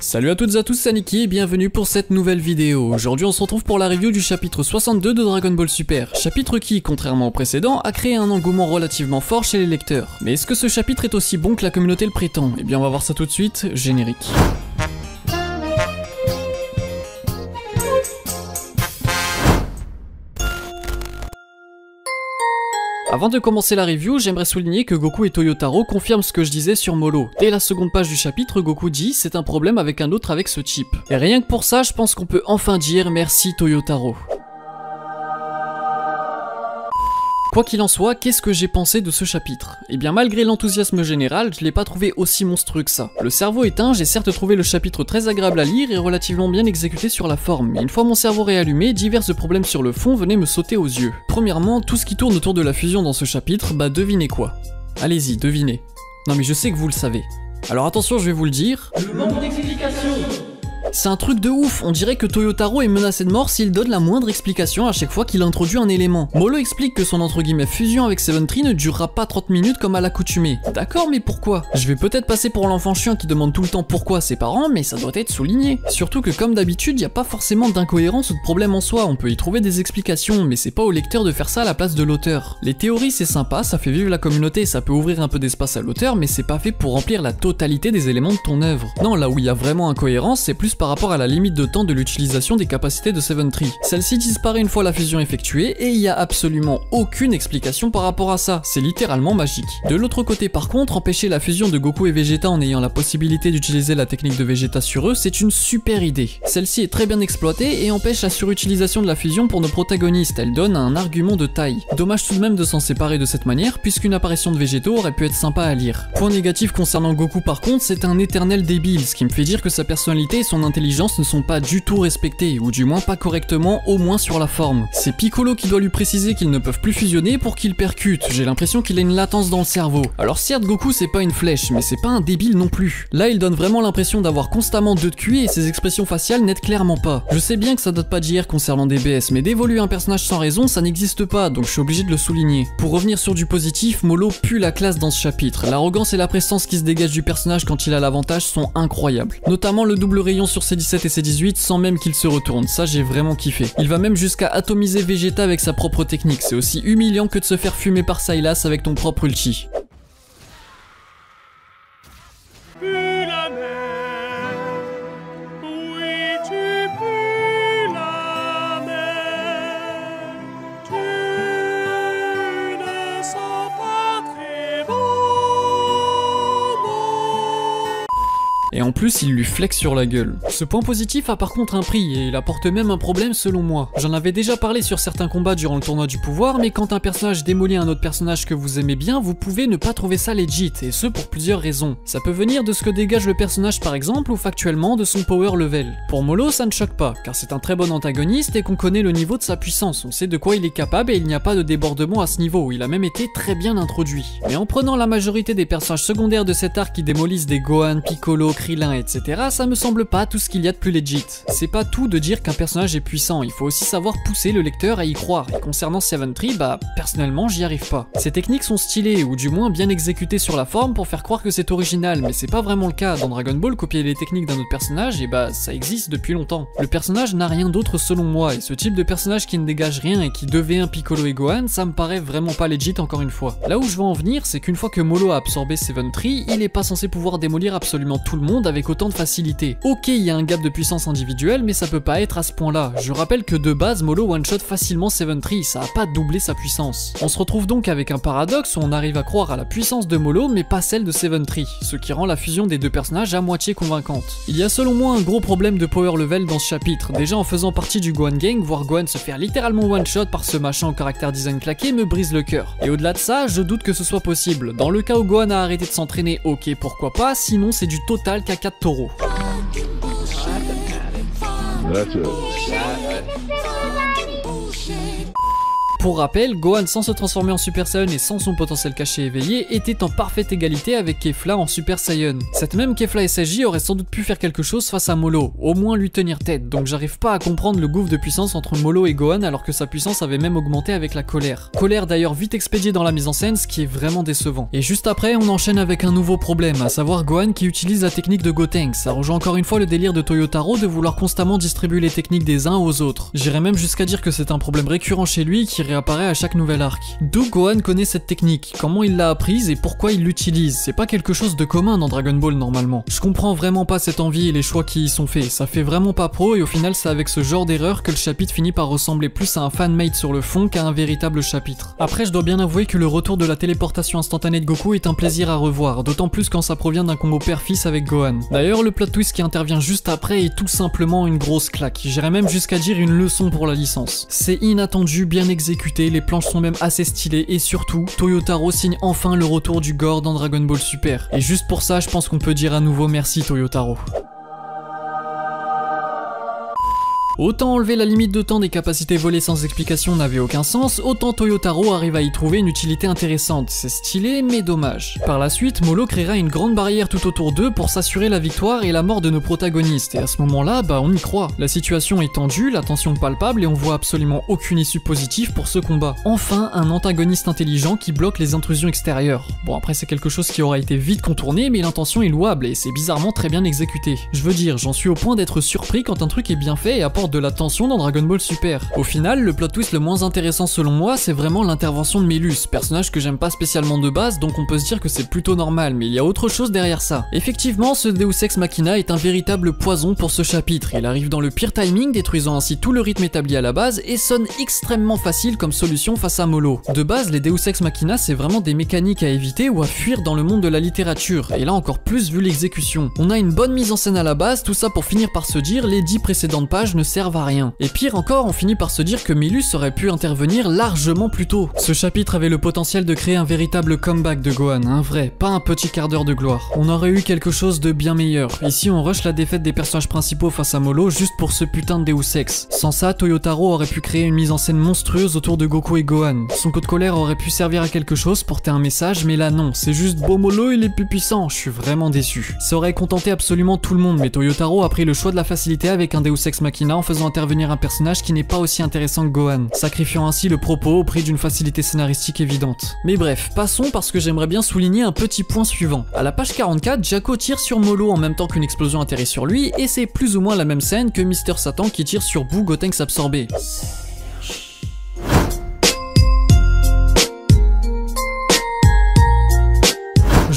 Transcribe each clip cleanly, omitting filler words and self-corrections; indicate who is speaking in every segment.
Speaker 1: Salut à toutes et à tous, c'est Niki et bienvenue pour cette nouvelle vidéo. Aujourd'hui on se retrouve pour la review du chapitre 62 de Dragon Ball Super. Chapitre qui, contrairement au précédent, a créé un engouement relativement fort chez les lecteurs. Mais est-ce que ce chapitre est aussi bon que la communauté le prétend? Eh bien on va voir ça tout de suite, générique. Avant de commencer la review, j'aimerais souligner que Goku et Toyotaro confirment ce que je disais sur Molo. Dès la seconde page du chapitre, Goku dit « c'est un problème avec un autre avec ce chip ». Et rien que pour ça, je pense qu'on peut enfin dire merci Toyotaro. Quoi qu'il en soit, qu'est-ce que j'ai pensé de ce chapitre? Eh bien malgré l'enthousiasme général, je l'ai pas trouvé aussi monstrueux que ça. Le cerveau éteint, j'ai certes trouvé le chapitre très agréable à lire et relativement bien exécuté sur la forme, mais une fois mon cerveau réallumé, divers problèmes sur le fond venaient me sauter aux yeux. Premièrement, tout ce qui tourne autour de la fusion dans ce chapitre, bah devinez quoi? Allez-y, devinez. Non mais je sais que vous le savez. Alors attention, je vais vous le dire. Le manque d'explication. C'est un truc de ouf, on dirait que Toyotaro est menacé de mort s'il donne la moindre explication à chaque fois qu'il introduit un élément. Molo explique que son entre guillemets fusion avec Seven Tree ne durera pas 30 minutes comme à l'accoutumée. D'accord, mais pourquoi? Je vais peut-être passer pour l'enfant chien qui demande tout le temps pourquoi à ses parents, mais ça doit être souligné. Surtout que comme d'habitude, y a pas forcément d'incohérence ou de problème en soi, on peut y trouver des explications, mais c'est pas au lecteur de faire ça à la place de l'auteur. Les théories c'est sympa, ça fait vivre la communauté, ça peut ouvrir un peu d'espace à l'auteur, mais c'est pas fait pour remplir la totalité des éléments de ton œuvre. Non, là où il y a vraiment incohérence, c'est plus par rapport à la limite de temps de l'utilisation des capacités de Seven Tree. Celle-ci disparaît une fois la fusion effectuée et il y a absolument aucune explication par rapport à ça, c'est littéralement magique. De l'autre côté par contre, empêcher la fusion de Goku et Vegeta en ayant la possibilité d'utiliser la technique de Vegeta sur eux, c'est une super idée. Celle-ci est très bien exploitée et empêche la surutilisation de la fusion pour nos protagonistes, elle donne un argument de taille. Dommage tout de même de s'en séparer de cette manière puisqu'une apparition de Végéto aurait pu être sympa à lire. Point négatif concernant Goku par contre, c'est un éternel débile, ce qui me fait dire que sa personnalité et son intelligence ne sont pas du tout respectés, ou du moins pas correctement, au moins sur la forme. C'est Piccolo qui doit lui préciser qu'ils ne peuvent plus fusionner pour qu'il percute, j'ai l'impression qu'il a une latence dans le cerveau. Alors certes Goku c'est pas une flèche, mais c'est pas un débile non plus. Là il donne vraiment l'impression d'avoir constamment deux de QI et ses expressions faciales n'aident clairement pas. Je sais bien que ça date pas d'hier concernant DBS, mais d'évoluer un personnage sans raison ça n'existe pas, donc je suis obligé de le souligner. Pour revenir sur du positif, Molo pue la classe dans ce chapitre. L'arrogance et la prestance qui se dégagent du personnage quand il a l'avantage sont incroyables. Notamment le double rayon sur C17 et C18 sans même qu'il se retourne, ça j'ai vraiment kiffé. Il va même jusqu'à atomiser Vegeta avec sa propre technique, c'est aussi humiliant que de se faire fumer par Sylas avec ton propre ulti. Et en plus, il lui flex sur la gueule. Ce point positif a par contre un prix, et il apporte même un problème selon moi. J'en avais déjà parlé sur certains combats durant le tournoi du pouvoir, mais quand un personnage démolit un autre personnage que vous aimez bien, vous pouvez ne pas trouver ça legit, et ce pour plusieurs raisons. Ça peut venir de ce que dégage le personnage par exemple, ou factuellement de son power level. Pour Molo, ça ne choque pas, car c'est un très bon antagoniste et qu'on connaît le niveau de sa puissance, on sait de quoi il est capable et il n'y a pas de débordement à ce niveau, il a même été très bien introduit. Mais en prenant la majorité des personnages secondaires de cet arc qui démolissent des Gohan, Piccolo, Krillin, etc., ça me semble pas tout ce qu'il y a de plus legit. C'est pas tout de dire qu'un personnage est puissant, il faut aussi savoir pousser le lecteur à y croire, et concernant Seven Tree, bah personnellement j'y arrive pas. Ces techniques sont stylées, ou du moins bien exécutées sur la forme pour faire croire que c'est original, mais c'est pas vraiment le cas. Dans Dragon Ball, copier les techniques d'un autre personnage, et bah ça existe depuis longtemps. Le personnage n'a rien d'autre selon moi, et ce type de personnage qui ne dégage rien et qui devait un Piccolo et Gohan, ça me paraît vraiment pas legit encore une fois. Là où je veux en venir, c'est qu'une fois que Molo a absorbé Seven Tree, il est pas censé pouvoir démolir absolument tout le monde avec autant de facilité. Ok, il y a un gap de puissance individuelle, mais ça peut pas être à ce point-là. Je rappelle que de base, Molo one-shot facilement Seven Tree, ça a pas doublé sa puissance. On se retrouve donc avec un paradoxe où on arrive à croire à la puissance de Molo, mais pas celle de Seven Tree, ce qui rend la fusion des deux personnages à moitié convaincante. Il y a selon moi un gros problème de power level dans ce chapitre. Déjà en faisant partie du Gohan Gang, voir Gohan se faire littéralement one-shot par ce machin au caractère design claqué me brise le cœur. Et au-delà de ça, je doute que ce soit possible. Dans le cas où Gohan a arrêté de s'entraîner, ok pourquoi pas, sinon c'est du total caca de taureau. Pour rappel, Gohan sans se transformer en Super Saiyan et sans son potentiel caché éveillé était en parfaite égalité avec Kefla en Super Saiyan. Cette même Kefla SSJ aurait sans doute pu faire quelque chose face à Molo, au moins lui tenir tête, donc j'arrive pas à comprendre le gouffre de puissance entre Molo et Gohan alors que sa puissance avait même augmenté avec la colère. Colère d'ailleurs vite expédiée dans la mise en scène, ce qui est vraiment décevant. Et juste après, on enchaîne avec un nouveau problème, à savoir Gohan qui utilise la technique de Gotenks. Ça rejoint encore une fois le délire de Toyotaro de vouloir constamment distribuer les techniques des uns aux autres. J'irais même jusqu'à dire que c'est un problème récurrent chez lui qui réapparaît à chaque nouvel arc. D'où Gohan connaît cette technique, comment il l'a apprise et pourquoi il l'utilise. C'est pas quelque chose de commun dans Dragon Ball normalement. Je comprends vraiment pas cette envie et les choix qui y sont faits, ça fait vraiment pas pro et au final c'est avec ce genre d'erreur que le chapitre finit par ressembler plus à un fanmade sur le fond qu'à un véritable chapitre. Après je dois bien avouer que le retour de la téléportation instantanée de Goku est un plaisir à revoir, d'autant plus quand ça provient d'un combo père-fils avec Gohan. D'ailleurs le plot twist qui intervient juste après est tout simplement une grosse claque, j'irais même jusqu'à dire une leçon pour la licence. C'est inattendu, bien exécuté, les planches sont même assez stylées et surtout, Toyotaro signe enfin le retour du gore dans Dragon Ball Super. Et juste pour ça, je pense qu'on peut dire à nouveau merci Toyotaro. Autant enlever la limite de temps des capacités volées sans explication n'avait aucun sens, autant Toyotaro arrive à y trouver une utilité intéressante. C'est stylé, mais dommage. Par la suite, Molo créera une grande barrière tout autour d'eux pour s'assurer la victoire et la mort de nos protagonistes. Et à ce moment-là, on y croit. La situation est tendue, la tension palpable et on voit absolument aucune issue positive pour ce combat. Enfin, un antagoniste intelligent qui bloque les intrusions extérieures. Bon, après c'est quelque chose qui aura été vite contourné, mais l'intention est louable et c'est bizarrement très bien exécuté. Je veux dire, j'en suis au point d'être surpris quand un truc est bien fait et apporte de la tension dans Dragon Ball Super. Au final, le plot twist le moins intéressant selon moi, c'est vraiment l'intervention de Milus, personnage que j'aime pas spécialement de base, donc on peut se dire que c'est plutôt normal, mais il y a autre chose derrière ça. Effectivement, ce Deus Ex Machina est un véritable poison pour ce chapitre. Il arrive dans le pire timing, détruisant ainsi tout le rythme établi à la base, et sonne extrêmement facile comme solution face à Molo. De base, les Deus Ex Machina, c'est vraiment des mécaniques à éviter ou à fuir dans le monde de la littérature, et là encore plus vu l'exécution. On a une bonne mise en scène à la base, tout ça pour finir par se dire les 10 précédentes pages ne servent à rien. Et pire encore, on finit par se dire que Milus aurait pu intervenir largement plus tôt. Ce chapitre avait le potentiel de créer un véritable comeback de Gohan, un vrai, pas un petit quart d'heure de gloire. On aurait eu quelque chose de bien meilleur. Ici on rush la défaite des personnages principaux face à Molo juste pour ce putain de Deus Ex. Sans ça, Toyotaro aurait pu créer une mise en scène monstrueuse autour de Goku et Gohan. Son coup de colère aurait pu servir à quelque chose, porter un message, mais là non, c'est juste beau Molo, il est plus puissant, je suis vraiment déçu. Ça aurait contenté absolument tout le monde, mais Toyotaro a pris le choix de la facilité avec un Deus Ex Machina en faisant intervenir un personnage qui n'est pas aussi intéressant que Gohan, sacrifiant ainsi le propos au prix d'une facilité scénaristique évidente. Mais bref, passons parce que j'aimerais bien souligner un petit point suivant. À la page 44, Jaco tire sur Molo en même temps qu'une explosion atterrit sur lui, et c'est plus ou moins la même scène que Mister Satan qui tire sur Boo Gotenks absorbé.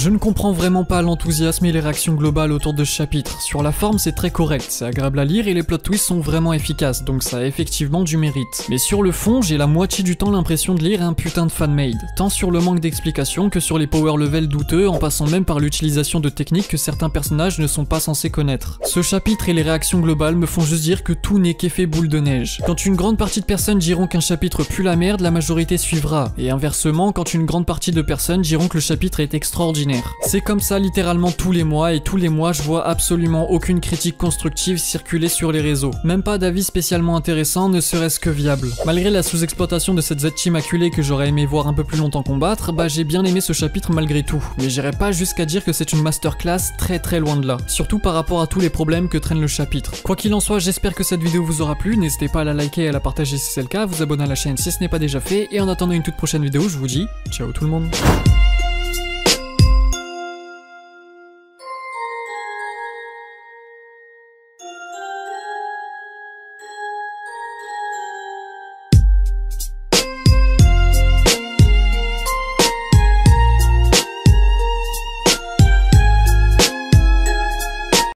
Speaker 1: Je ne comprends vraiment pas l'enthousiasme et les réactions globales autour de ce chapitre. Sur la forme, c'est très correct, c'est agréable à lire et les plot twists sont vraiment efficaces, donc ça a effectivement du mérite. Mais sur le fond, j'ai la moitié du temps l'impression de lire un putain de fanmade, tant sur le manque d'explications que sur les power levels douteux, en passant même par l'utilisation de techniques que certains personnages ne sont pas censés connaître. Ce chapitre et les réactions globales me font juste dire que tout n'est qu'effet boule de neige. Quand une grande partie de personnes diront qu'un chapitre pue la merde, la majorité suivra, et inversement, quand une grande partie de personnes diront que le chapitre est extraordinaire. C'est comme ça littéralement tous les mois, et tous les mois je vois absolument aucune critique constructive circuler sur les réseaux. Même pas d'avis spécialement intéressant, ne serait-ce que viable. Malgré la sous-exploitation de cette Z-Team acculée que j'aurais aimé voir un peu plus longtemps combattre, j'ai bien aimé ce chapitre malgré tout. Mais j'irai pas jusqu'à dire que c'est une masterclass, très loin de là. Surtout par rapport à tous les problèmes que traîne le chapitre. Quoi qu'il en soit, j'espère que cette vidéo vous aura plu, n'hésitez pas à la liker et à la partager si c'est le cas, vous abonner à la chaîne si ce n'est pas déjà fait, et en attendant une toute prochaine vidéo, je vous dis ciao tout le monde.